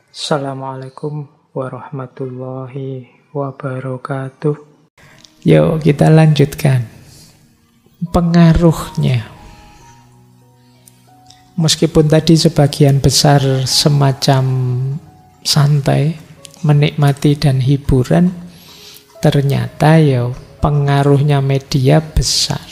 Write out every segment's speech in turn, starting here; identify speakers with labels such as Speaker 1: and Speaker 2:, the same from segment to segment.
Speaker 1: Assalamualaikum warahmatullahi wabarakatuh. Yuk kita lanjutkan pengaruhnya. Meskipun tadi sebagian besar semacam santai, menikmati dan hiburan, ternyata ya pengaruhnya media besar.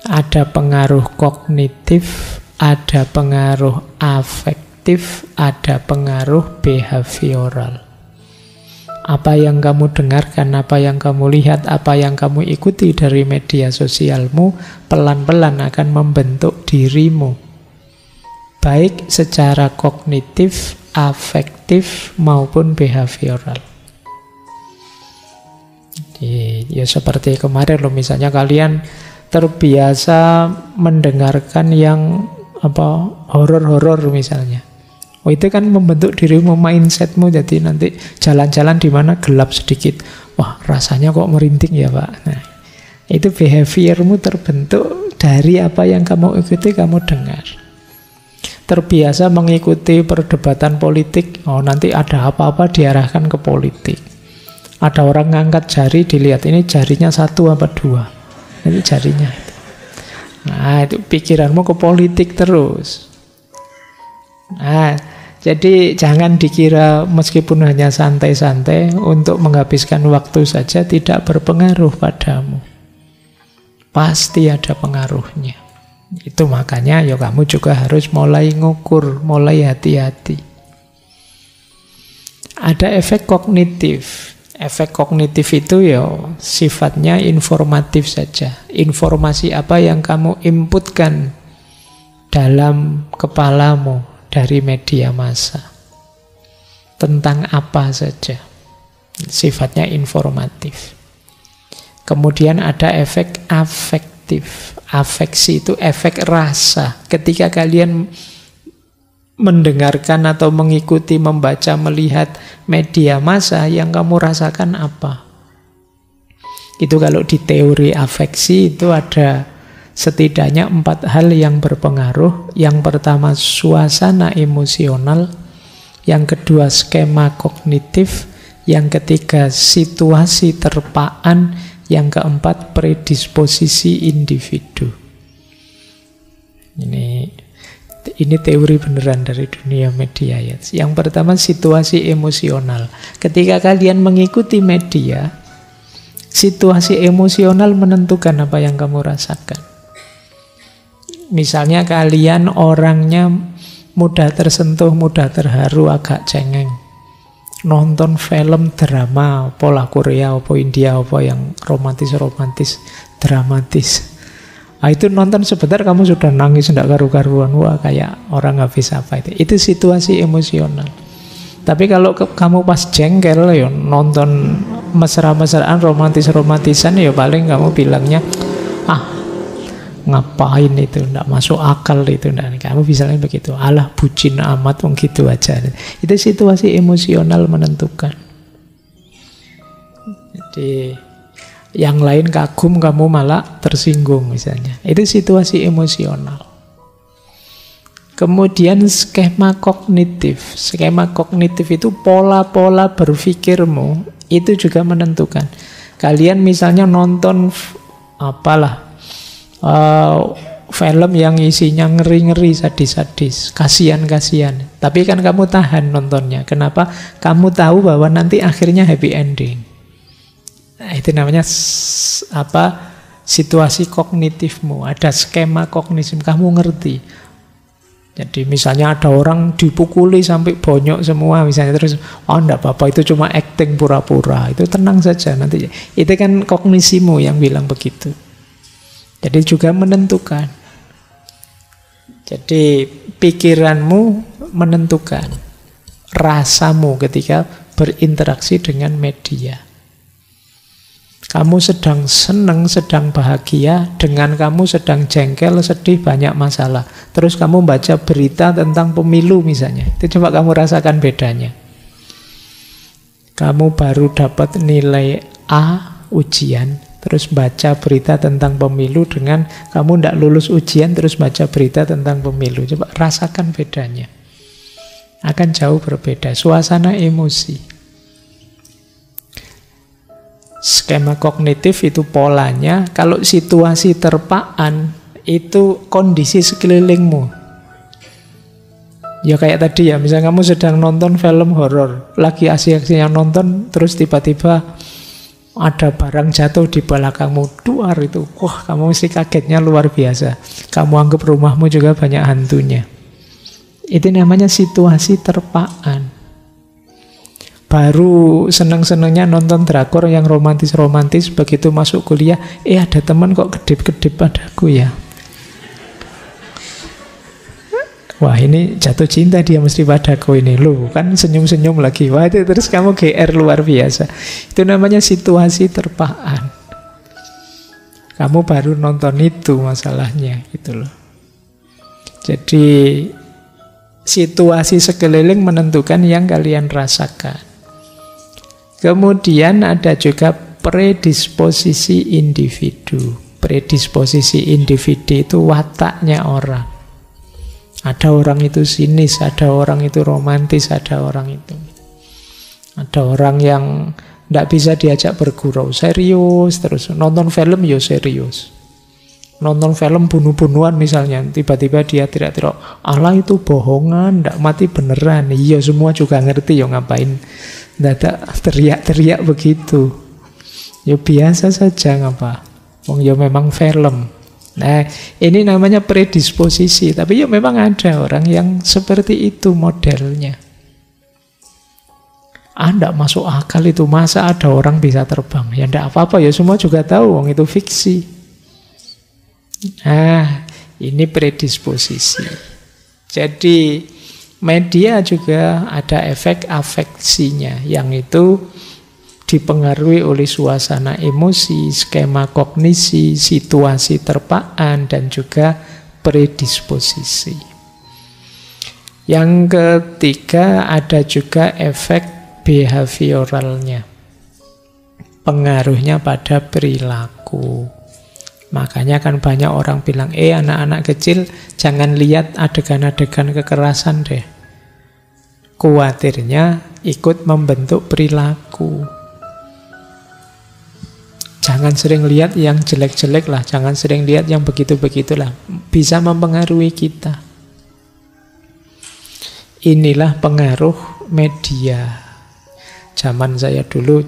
Speaker 1: Ada pengaruh kognitif, ada pengaruh afektif, ada pengaruh behavioral. Apa yang kamu dengarkan, apa yang kamu lihat, apa yang kamu ikuti dari media sosialmu, pelan-pelan akan membentuk dirimu. Baik secara kognitif, afektif, maupun behavioral. Ya seperti kemarin loh, misalnya kalian terbiasa mendengarkan yang horor-horor misalnya. Oh, itu kan membentuk dirimu, mindsetmu. Jadi nanti jalan-jalan di mana gelap sedikit, wah rasanya kok merinding ya Pak. Nah, itu behaviormu terbentuk dari apa yang kamu ikuti, kamu dengar. Terbiasa mengikuti perdebatan politik, oh nanti ada apa-apa diarahkan ke politik. Ada orang ngangkat jari, dilihat ini jarinya 1 apa 2. Itu jarinya itu. Nah, itu pikiranmu ke politik terus. Nah, jadi jangan dikira meskipun hanya santai-santai untuk menghabiskan waktu saja tidak berpengaruh padamu. Pasti ada pengaruhnya. Itu makanya ya kamu juga harus mulai ngukur, mulai hati-hati. Ada efek kognitif. Efek kognitif itu ya sifatnya informatif saja. Informasi apa yang kamu inputkan dalam kepalamu dari media massa. Tentang apa saja. Sifatnya informatif. Kemudian ada efek afektif. Afeksi itu efek rasa. Ketika kalian mendengarkan atau mengikuti, membaca, melihat media massa, yang kamu rasakan apa? Itu kalau di teori afeksi itu ada setidaknya 4 hal yang berpengaruh. Yang pertama suasana emosional, yang kedua skema kognitif, yang ketiga situasi terpaan, yang keempat predisposisi individu. Ini teori beneran dari dunia media ya. Yang pertama situasi emosional. Ketika kalian mengikuti media, situasi emosional menentukan apa yang kamu rasakan. Misalnya kalian orangnya mudah tersentuh, mudah terharu, agak cengeng. Nonton film drama, pola Korea, apa India, apa yang romantis-romantis, dramatis. Nah, itu nonton sebentar kamu sudah nangis, tidak karu-karuan. Wah, kayak orang habis apa itu. Itu situasi emosional. Tapi kalau kamu pas jengkel ya nonton mesra-mesraan, romantis-romantisan, ya paling kamu bilangnya, ngapain itu, tidak masuk akal itu. Kamu misalnya begitu, alah bucin amat, gitu aja. Itu situasi emosional menentukan. Jadi yang lain kagum, kamu malah tersinggung misalnya. Itu situasi emosional. Kemudian skema kognitif. Skema kognitif itu pola-pola berpikirmu. Itu juga menentukan. Kalian misalnya nonton film yang isinya ngeri-ngeri, sadis-sadis, kasihan-kasihan. Tapi kan kamu tahan nontonnya. Kenapa? Kamu tahu bahwa nanti akhirnya happy ending. Nah, itu namanya situasi kognitifmu. Ada skema kognitif, kamu ngerti. Jadi misalnya ada orang dipukuli sampai bonyok semua misalnya, terus enggak apa-apa, itu cuma acting pura-pura. Itu tenang saja nanti. Itu kan kognisimu yang bilang begitu. Jadi juga menentukan. Jadi pikiranmu menentukan rasamu ketika berinteraksi dengan media. Kamu sedang senang, sedang bahagia, dengan kamu sedang jengkel, sedih, banyak masalah. Terus kamu baca berita tentang pemilu misalnya. Itu coba kamu rasakan bedanya. Kamu baru dapat nilai A ujian, terus baca berita tentang pemilu, dengan kamu tidak lulus ujian, terus baca berita tentang pemilu. Coba rasakan bedanya. Akan jauh berbeda. Suasana emosi. Skema kognitif itu polanya. Kalau situasi terpaan, itu kondisi sekelilingmu. Ya kayak tadi ya, misalnya kamu sedang nonton film horor, lagi asik-asiknya nonton, terus tiba-tiba ada barang jatuh di belakangmu, duar itu. Wah, kamu mesti kagetnya luar biasa. Kamu anggap rumahmu juga banyak hantunya. Itu namanya situasi terpaan. Baru seneng-senengnya nonton drakor yang romantis-romantis, begitu masuk kuliah, ada teman kok kedip-kedip padaku ya. Wah, ini jatuh cinta dia mesti padaku ini. Loh, kan senyum-senyum lagi. Wah, itu terus kamu GR luar biasa. Itu namanya situasi terpaan. Kamu baru nonton itu masalahnya, gitu loh. Jadi situasi sekeliling menentukan yang kalian rasakan. Kemudian ada juga predisposisi individu. Predisposisi individu itu wataknya orang. Ada orang itu sinis, ada orang itu romantis, ada orang itu. Ada orang yang tidak bisa diajak bergurau, serius terus. Nonton film ya serius. Nonton film bunuh-bunuhan misalnya, tiba-tiba dia teriak-teriak, Allah itu bohongan, tidak mati beneran. Iya, semua juga ngerti ya, ngapain tidak teriak-teriak begitu. Ya biasa saja, ngapa. Wong ya memang film. Nah, ini namanya predisposisi. Tapi ya memang ada orang yang seperti itu modelnya. Tidak masuk akal itu. Masa ada orang bisa terbang? Ya tidak apa-apa, ya semua juga tahu wong itu fiksi. Nah, ini predisposisi. Jadi media juga ada efek afeksinya, yang itu dipengaruhi oleh suasana emosi, skema kognisi, situasi terpaan, dan juga predisposisi. Yang ketiga ada juga efek behavioralnya, pengaruhnya pada perilaku. Makanya kan banyak orang bilang, anak-anak kecil jangan lihat adegan-adegan kekerasan deh. Kuatirnya ikut membentuk perilaku. Jangan sering lihat yang jelek-jelek lah, jangan sering lihat yang begitu-begitulah. Bisa mempengaruhi kita. Inilah pengaruh media. Zaman saya dulu,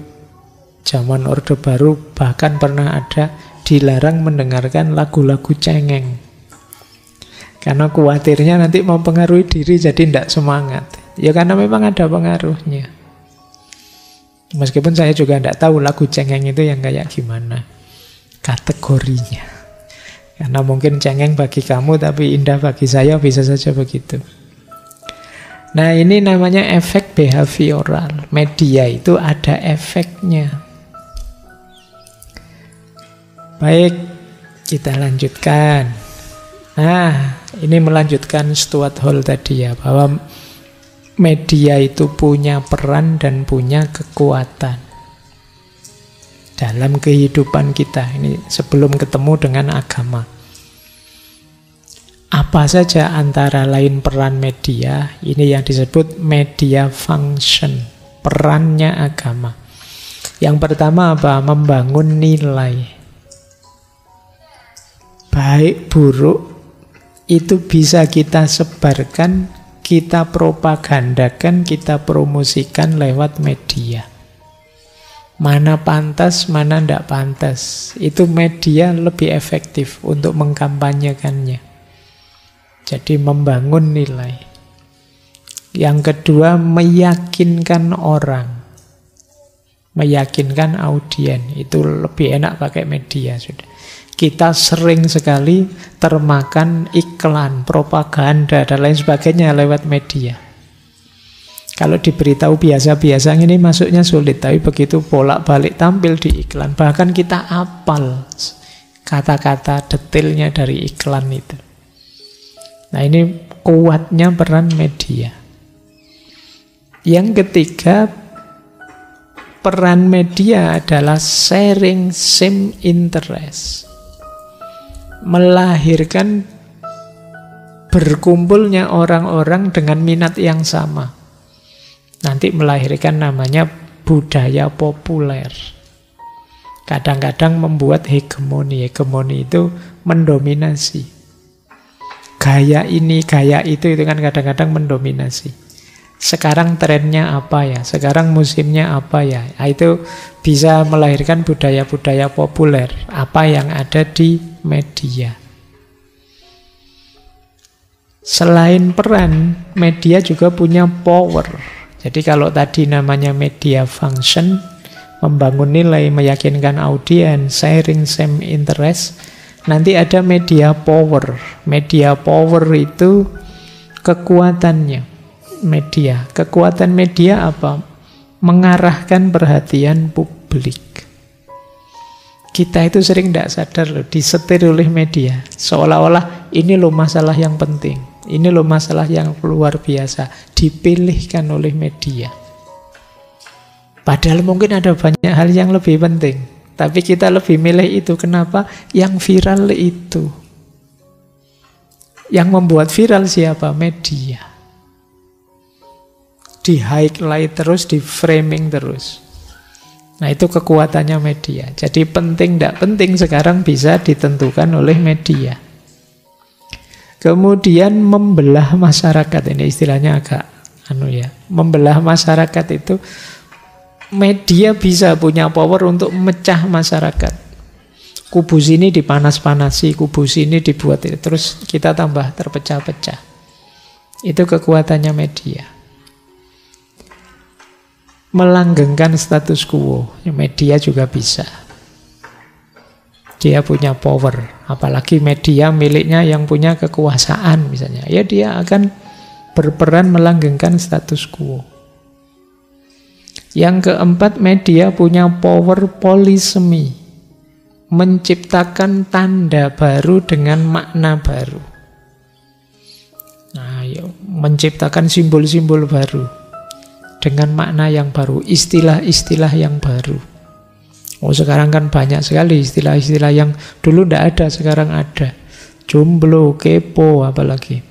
Speaker 1: zaman Orde Baru, bahkan pernah ada dilarang mendengarkan lagu-lagu cengeng. Karena khawatirnya nanti mempengaruhi diri jadi tidak semangat. Ya karena memang ada pengaruhnya. Meskipun saya juga tidak tahu lagu cengeng itu yang kayak gimana kategorinya. Karena mungkin cengeng bagi kamu tapi indah bagi saya, bisa saja begitu. Nah, ini namanya efek behavioral. Media itu ada efeknya. Baik, kita lanjutkan. Nah, ini melanjutkan Stuart Hall tadi ya, bahwa media itu punya peran dan punya kekuatan dalam kehidupan kita. Ini sebelum ketemu dengan agama. Apa saja antara lain peran media? Ini yang disebut media function, perannya agama. Yang pertama apa? Membangun nilai. Baik buruk itu bisa kita sebarkan, kita propagandakan, kita promosikan lewat media. Mana pantas, mana tidak pantas. Itu media lebih efektif untuk mengkampanyekannya. Jadi membangun nilai. Yang kedua, meyakinkan orang. Meyakinkan audien. Itu lebih enak pakai media sudah. Kita sering sekali termakan iklan, propaganda, dan lain sebagainya lewat media. Kalau diberitahu biasa-biasa ini masuknya sulit, tapi begitu bolak-balik tampil di iklan, bahkan kita hafal kata-kata detailnya dari iklan itu. Nah, ini kuatnya peran media. Yang ketiga, peran media adalah sharing same interest. Melahirkan berkumpulnya orang-orang dengan minat yang sama. Nanti melahirkan namanya budaya populer. Kadang-kadang membuat hegemoni. Hegemoni itu mendominasi. Gaya ini, gaya itu kan kadang-kadang mendominasi. Sekarang trennya apa ya? Sekarang musimnya apa ya? Nah, itu bisa melahirkan budaya-budaya populer. Apa yang ada di media. Selain peran, media juga punya power. Jadi kalau tadi namanya media function, membangun nilai, meyakinkan audiens, sharing same interest, nanti ada media power. Media power itu kekuatannya media. Kekuatan media apa? Mengarahkan perhatian publik. Kita itu sering tidak sadar loh, disetir oleh media. Seolah-olah ini loh masalah yang penting. Ini loh masalah yang luar biasa. Dipilihkan oleh media. Padahal mungkin ada banyak hal yang lebih penting. Tapi kita lebih milih itu. Kenapa? Yang viral itu. Yang membuat viral siapa? Media. Di-highlight terus, di-framing terus. Nah itu kekuatannya media. Jadi penting tidak penting sekarang bisa ditentukan oleh media. Kemudian membelah masyarakat. Ini istilahnya agak membelah masyarakat itu media bisa punya power untuk memecah masyarakat. Kubu sini dipanas-panasi, kubu sini dibuat itu. Terus kita tambah terpecah-pecah. Itu kekuatannya media. Melanggengkan status quo. Media juga bisa. Dia punya power. Apalagi media miliknya yang punya kekuasaan misalnya. Ya dia akan berperan melanggengkan status quo. Yang keempat, media punya power polisemi. Menciptakan tanda baru dengan makna baru. Nah, menciptakan simbol-simbol baru. Dengan makna yang baru, istilah-istilah yang baru. Oh, sekarang kan banyak sekali istilah-istilah yang dulu tidak ada, sekarang ada. Jomblo, kepo, apalagi.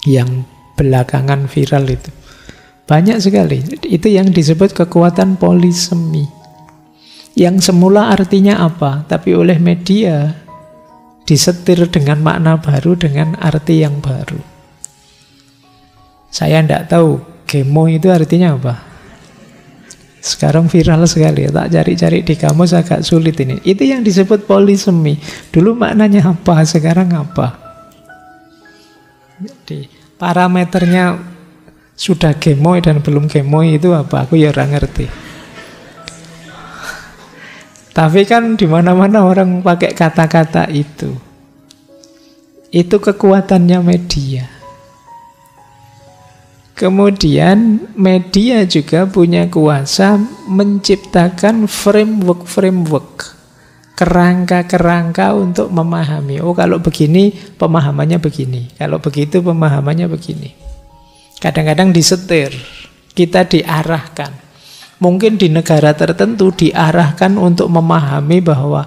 Speaker 1: Yang belakangan viral itu. Banyak sekali. Itu yang disebut kekuatan polisemi. Yang semula artinya apa? Tapi oleh media disetir dengan makna baru, dengan arti yang baru. Saya tidak tahu gemo itu artinya apa. Sekarang viral sekali. Tak cari-cari di kamus agak sulit ini. Itu yang disebut polisemi. Dulu maknanya apa? Sekarang apa? Jadi parameternya sudah gemoy dan belum gemoy itu apa? Aku ya orang ngerti. Tapi kan di mana-mana orang pakai kata-kata itu. Itu kekuatannya media. Kemudian media juga punya kuasa menciptakan framework, kerangka-kerangka untuk memahami. Oh, kalau begini pemahamannya begini. Kalau begitu pemahamannya begini. Kadang-kadang disetir, kita diarahkan. Mungkin di negara tertentu diarahkan untuk memahami bahwa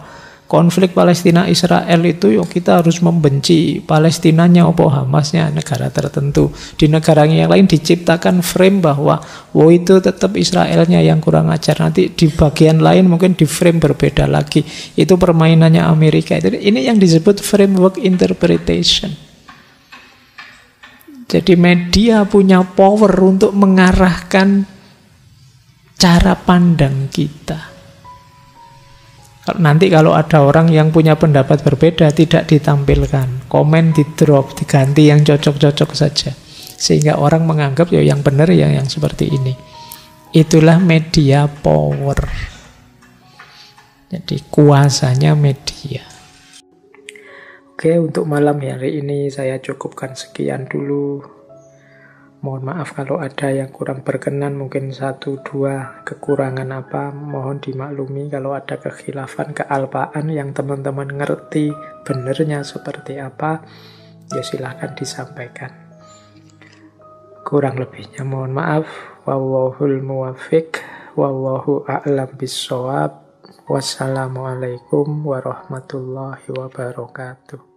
Speaker 1: konflik Palestina-Israel itu kita harus membenci Palestinanya atau Hamasnya, negara tertentu. Di negara yang lain diciptakan frame bahwa itu tetap Israelnya yang kurang ajar. Nanti di bagian lain mungkin di frame berbeda lagi. Itu permainannya Amerika. Ini yang disebut framework interpretation. Jadi media punya power untuk mengarahkan cara pandang kita. Nanti kalau ada orang yang punya pendapat berbeda tidak ditampilkan, komen di drop, diganti yang cocok-cocok saja. Sehingga orang menganggap yang benar yang seperti ini. Itulah media power. Jadi kuasanya media. Oke, untuk malam hari ini saya cukupkan sekian dulu. Mohon maaf kalau ada yang kurang berkenan, mungkin 1-2 kekurangan apa, mohon dimaklumi. Kalau ada kekhilafan, kealpaan yang teman-teman ngerti benernya seperti apa, ya silahkan disampaikan. Kurang lebihnya mohon maaf. Wallahul muwaffiq, wallahu a'lam bissawab. Wassalamualaikum warahmatullahi wabarakatuh.